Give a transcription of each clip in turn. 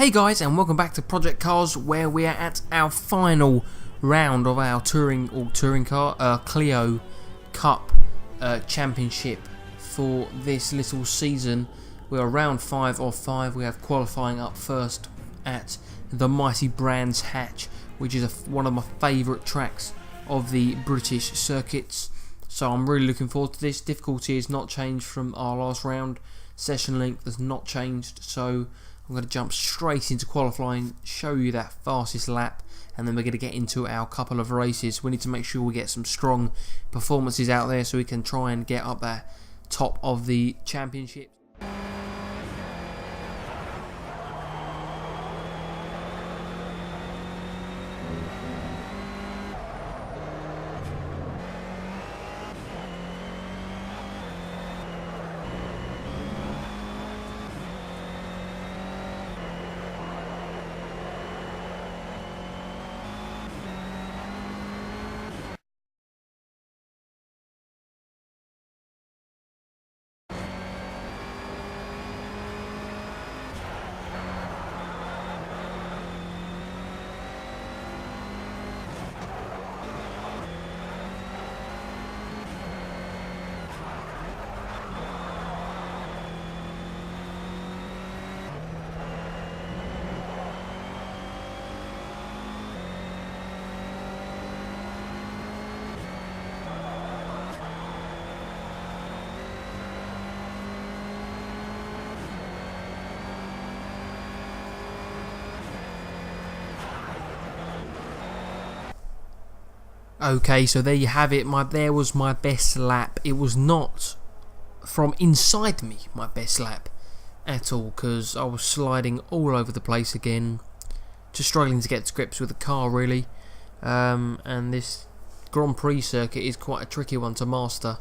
Hey guys, and welcome back to Project Cars, where we are at our final round of our touring car Clio Cup championship for this little season. We are round 5 of 5. We have qualifying up first at the mighty Brands Hatch, which is one of my favourite tracks of the British circuits. So I'm really looking forward to this. Difficulty has not changed from our last round. Session length has not changed, so I'm going to jump straight into qualifying, show you that fastest lap, and then we're going to get into our couple of races. We need to make sure we get some strong performances out there so we can try and get up there top of the championship. Okay, so there you have it. There was my best lap. It was not from inside me my best lap at all, because I was sliding all over the place again, just struggling to get to grips with the car really. And this Grand Prix circuit is quite a tricky one to master,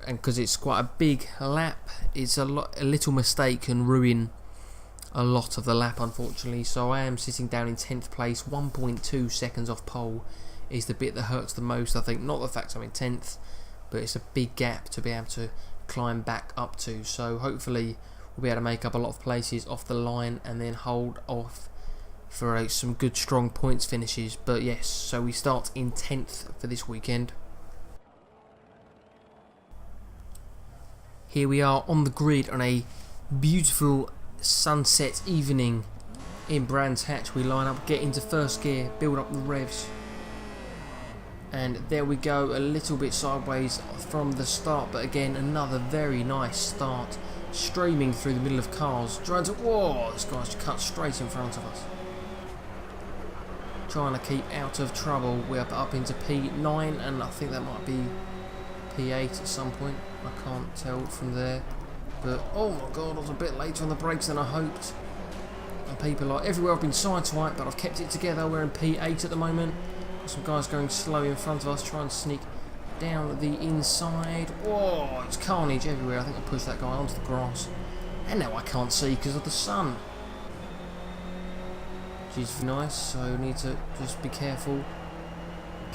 and because it's quite a big lap, it's a little mistake can ruin a lot of the lap, unfortunately. So I am sitting down in 10th place, 1.2 seconds off pole. Is the bit that hurts the most, I think. Not the fact I'm in 10th, but it's a big gap to be able to climb back up to. So hopefully we'll be able to make up a lot of places off the line and then hold off for some good strong points finishes. But yes, so we start in 10th for this weekend. Here we are on the grid on a beautiful sunset evening in Brands Hatch. We line up, get into first gear, build up the revs. And there we go, a little bit sideways from the start, but again another very nice start, streaming through the middle of cars, trying to, whoa, this guy's cut straight in front of us, trying to keep out of trouble. We're up into P9, and I think that might be P8 at some point, I can't tell from there, but oh my god, I was a bit later on the brakes than I hoped, and people are everywhere. I've been sideswiped, but I've kept it together. We're in P8 at the moment. Some guys going slow in front of us, trying to sneak down the inside. Whoa, it's carnage everywhere. I think I pushed that guy onto the grass. And now I can't see because of the sun. Which is nice, so need to just be careful.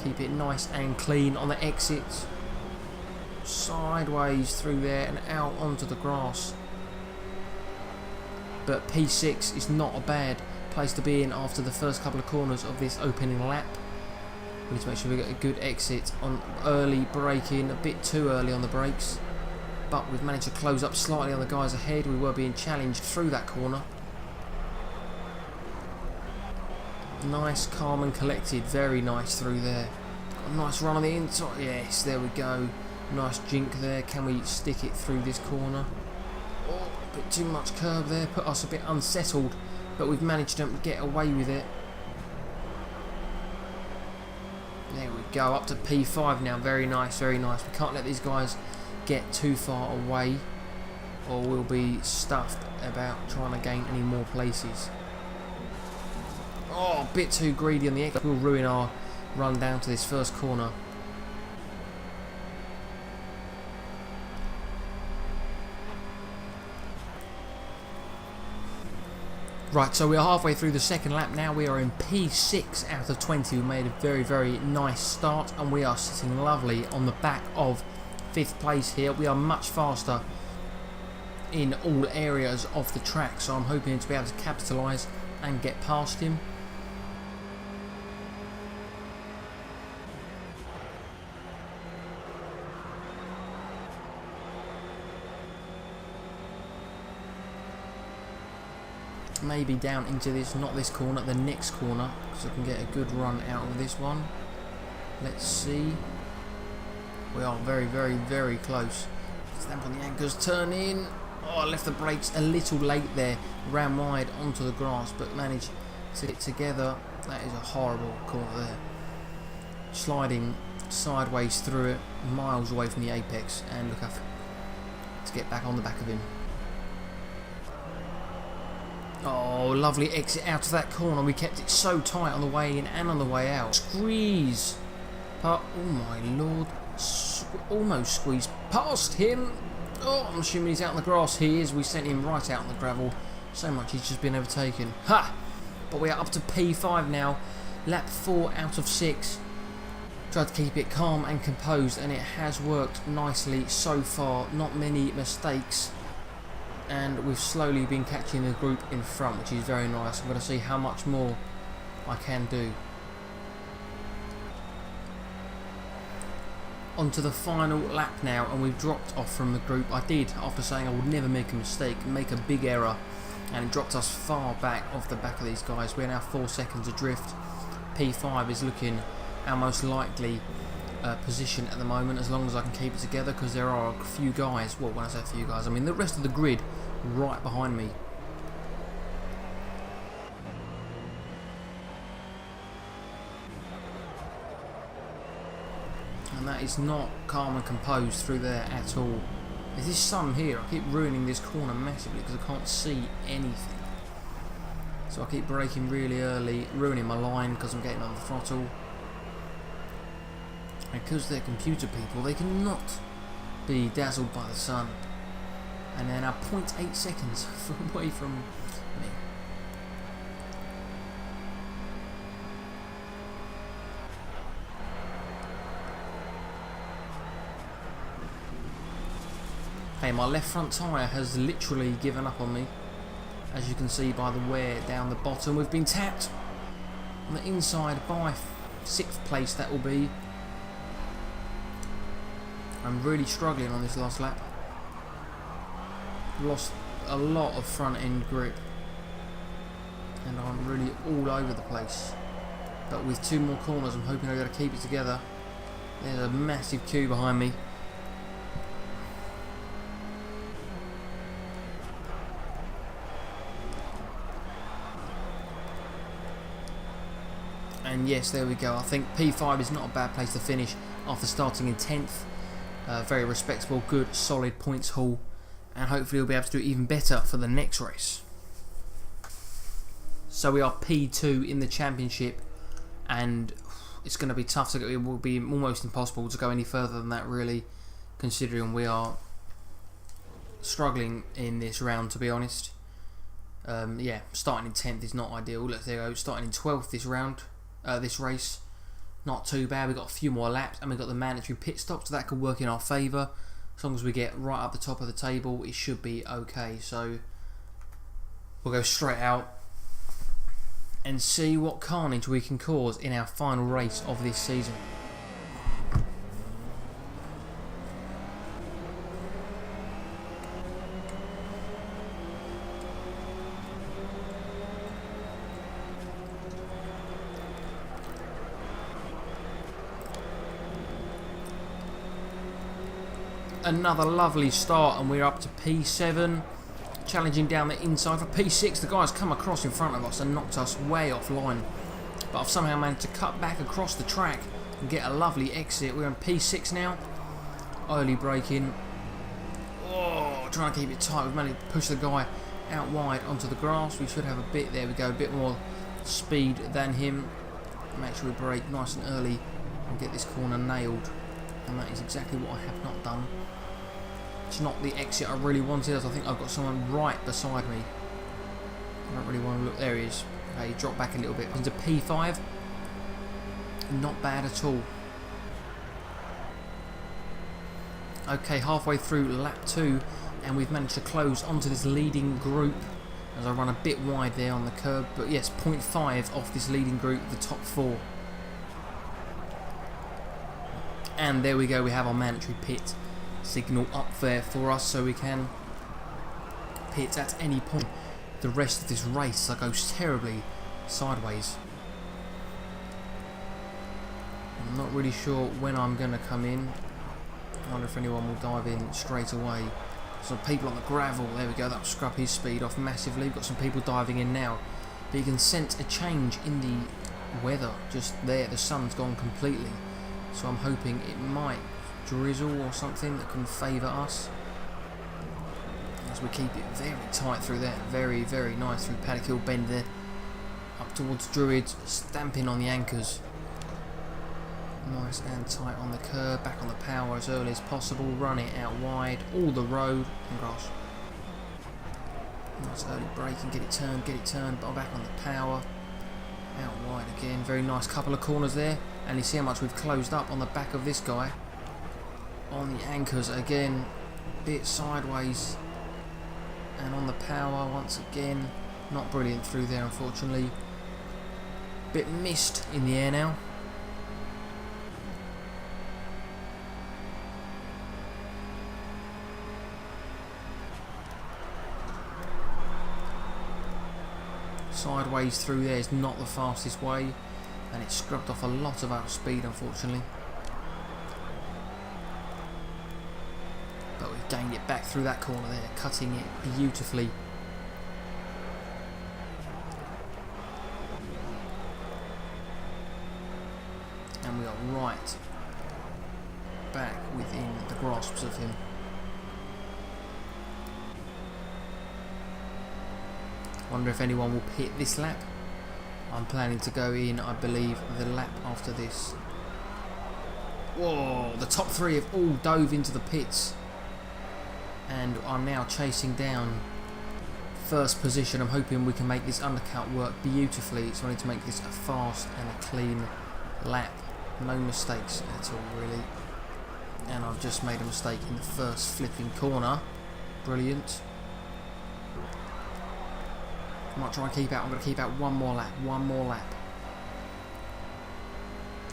Keep it nice and clean on the exits. Sideways through there and out onto the grass. But P6 is not a bad place to be in after the first couple of corners of this opening lap. We need to make sure we get a good exit on early braking, a bit too early on the brakes, but we've managed to close up slightly on the guys ahead. We were being challenged through that corner. Nice, calm and collected, very nice through there. Got a nice run on the inside, yes, there we go. Nice jink there. Can we stick it through this corner? Oh, a bit too much curb there, put us a bit unsettled, but we've managed to get away with it. There we go, up to P5 now. Very nice, very nice. We can't let these guys get too far away, or we'll be stuffed about trying to gain any more places. Oh, a bit too greedy on the exit. We'll ruin our run down to this first corner. Right, so we are halfway through the second lap now. We are in P6 out of 20. We made a very, very nice start, and we are sitting lovely on the back of 5th place here. We are much faster in all areas of the track, so I'm hoping to be able to capitalise and get past him. Maybe down into this, not this corner, the next corner, because I can get a good run out of this one. Let's see. We are very, very, very close. Stamp on the anchors, turn in. Oh, I left the brakes a little late there. Ran wide onto the grass, but managed to get together. That is a horrible corner there. Sliding sideways through it, miles away from the apex, and look up to get back on the back of him. Oh, lovely exit out of that corner. We kept it so tight on the way in and on the way out. Squeeze. But, oh my lord. Almost squeezed past him. Oh, I'm assuming he's out in the grass. He is. We sent him right out on the gravel. So much he's just been overtaken. Ha! But we are up to P5 now. Lap 4 out of 6. Tried to keep it calm and composed, and it has worked nicely so far. Not many mistakes. And we've slowly been catching the group in front, which is very nice. I'm going to see how much more I can do. On to the final lap now, and we've dropped off from the group. I did, after saying I would never make a mistake, make a big error, and it dropped us far back off the back of these guys. We're now 4 seconds adrift. P5 is looking our most likely position at the moment, as long as I can keep it together, because there are a few guys, well, when I say a few guys, I mean the rest of the grid right behind me. And that is not calm and composed through there at all. There's this sun here. I keep ruining this corner massively because I can't see anything. So I keep braking really early, ruining my line because I'm getting on the throttle. And because they're computer people, they cannot be dazzled by the sun. And they're now 0.8 seconds away from me. Hey, my left front tyre has literally given up on me, as you can see by the wear down the bottom. We've been tapped on the inside by 6th place, that will be. I'm really struggling on this last lap. Lost a lot of front end grip, and I'm really all over the place. But with 2 more corners, I'm hoping I've got to keep it together. There's a massive queue behind me. And yes, there we go. I think P5 is not a bad place to finish after starting in 10th. Very respectable, good, solid points haul. And hopefully we'll be able to do even better for the next race. So we are P2 in the championship. And it's going to be tough to go. It will be almost impossible to go any further than that, really. Considering we are struggling in this round, to be honest. Yeah, starting in 10th is not ideal. Look, there we go. Starting in 12th this round. This race, not too bad. We've got a few more laps and we've got the mandatory pit stop, so that could work in our favour. As long as we get right up the top of the table, it should be okay. So we'll go straight out and see what carnage we can cause in our final race of this season. Another lovely start, and we're up to P7, challenging down the inside for P6. The guy's come across in front of us and knocked us way offline, but I've somehow managed to cut back across the track and get a lovely exit. We're in P6 now. Early braking. Oh, trying to keep it tight. We've managed to push the guy out wide onto the grass. We should have a bit, there we go, a bit more speed than him. Make sure we brake nice and early and get this corner nailed. And that is exactly what I have not done. It's not the exit I really wanted, as I think I've got someone right beside me. I don't really want to look. There he is. Okay, he dropped back a little bit. Into P5. Not bad at all. Okay, halfway through lap 2, and we've managed to close onto this leading group as I run a bit wide there on the curb, but yes, 0.5 off this leading group, the top 4. And there we go, we have our mandatory pit signal up there for us, so we can pit at any point. The rest of this race goes terribly sideways. I'm not really sure when I'm going to come in. I wonder if anyone will dive in straight away. Some people on the gravel, there we go, that'll scrub his speed off massively. We've got some people diving in now. But you can sense a change in the weather just there. The sun's gone completely. So I'm hoping it might drizzle or something that can favour us. As we keep it very tight through there. Very, very nice through Paddock Hill Bend there. Up towards Druid, stamping on the anchors. Nice and tight on the curb, back on the power as early as possible, run it out wide, all the road, and gosh. Nice early braking, get it turned, but back on the power, out wide again, very nice couple of corners there, and you see how much we've closed up on the back of this guy. On the anchors again, bit sideways, and on the power once again, not brilliant through there unfortunately. Bit missed in the air now. Sideways through there is not the fastest way, and it scrubbed off a lot of our speed unfortunately. But we've gained it back through that corner there, cutting it beautifully. And we are right back within the grasps of him. Wonder if anyone will pit this lap. I'm planning to go in, I believe, the lap after this. Whoa, the top 3 have all dove into the pits and are now chasing down first position. I'm hoping we can make this undercut work beautifully. So I need to make this a fast and a clean lap. No mistakes at all really. And I've just made a mistake in the first flipping corner. Brilliant. I might try and keep out. I'm going to keep out one more lap.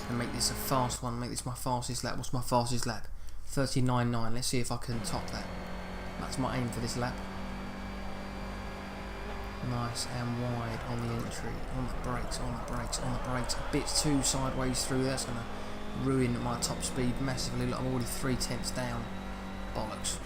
And make this a fast one. Make this my fastest lap. What's my fastest lap? 39.9. Let's see if I can top that. That's my aim for this lap. Nice and wide on the entry. On the brakes. A bit too sideways through there. That's going to ruin my top speed massively. Look, I'm already 3/10 down. Bollocks.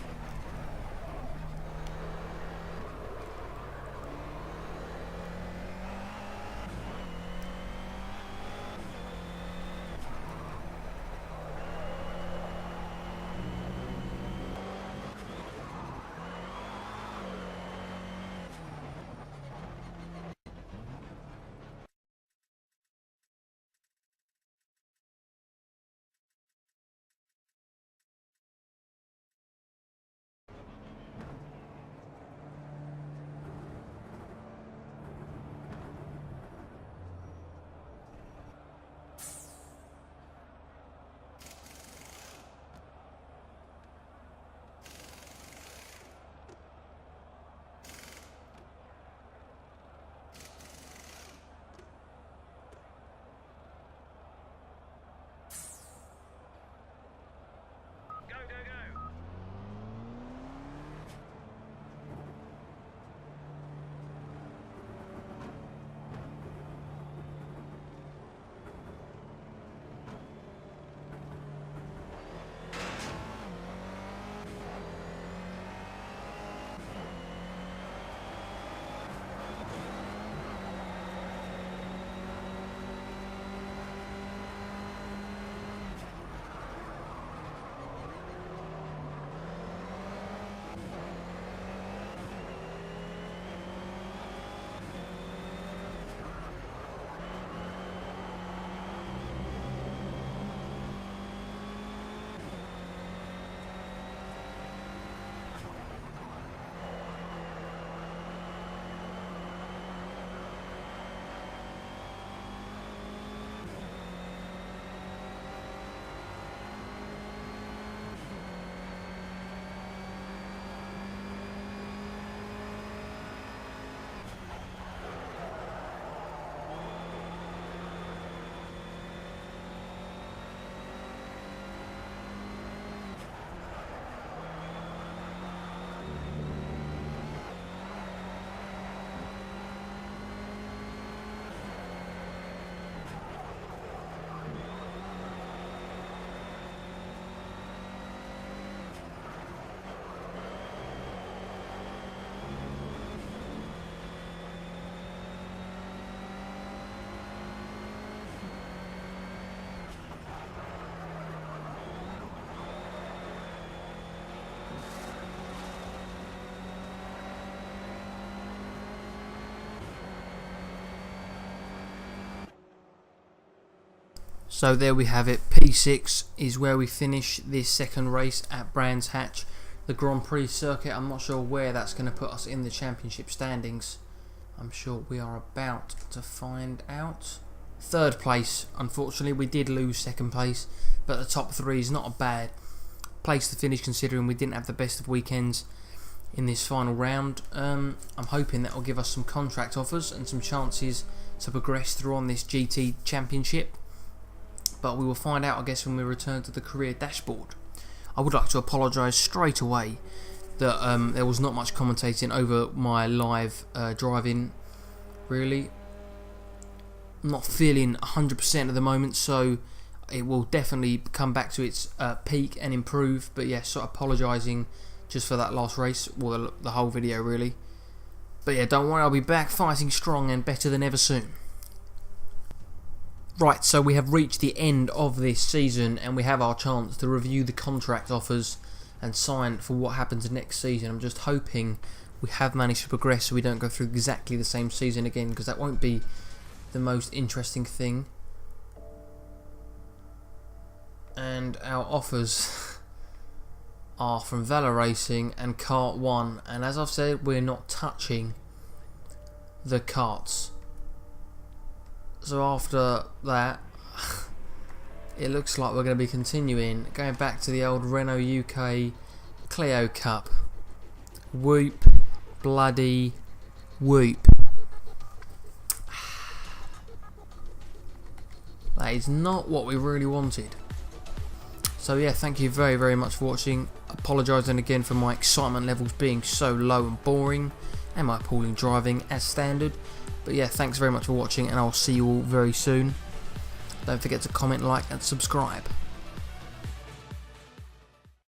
So there we have it. P6 is where we finish this second race at Brands Hatch, the Grand Prix circuit. I'm not sure where that's going to put us in the championship standings. I'm sure we are about to find out. Third place, unfortunately. We did lose second place, but the top three is not a bad place to finish considering we didn't have the best of weekends in this final round. I'm hoping that will give us some contract offers and some chances to progress through on this GT championship, but we will find out, I guess, when we return to the career dashboard. I would like to apologise straight away that there was not much commentating over my live driving, really. I'm not feeling 100% at the moment, so it will definitely come back to its peak and improve. But yeah, so apologising just for that last race, well, the whole video really. But yeah, don't worry, I'll be back fighting strong and better than ever soon. Right, so we have reached the end of this season and we have our chance to review the contract offers and sign for what happens next season. I'm just hoping we have managed to progress so we don't go through exactly the same season again, because that won't be the most interesting thing. And our offers are from Vela Racing and Kart 1, and as I've said, we're not touching the karts. So after that, it looks like we're going to be continuing, going back to the old Renault UK Clio Cup. Whoop, bloody whoop. That is not what we really wanted. So yeah, thank you very, very much for watching. Apologising again for my excitement levels being so low and boring, and my appalling driving as standard. But yeah, thanks very much for watching, and I'll see you all very soon. Don't forget to comment, like and subscribe.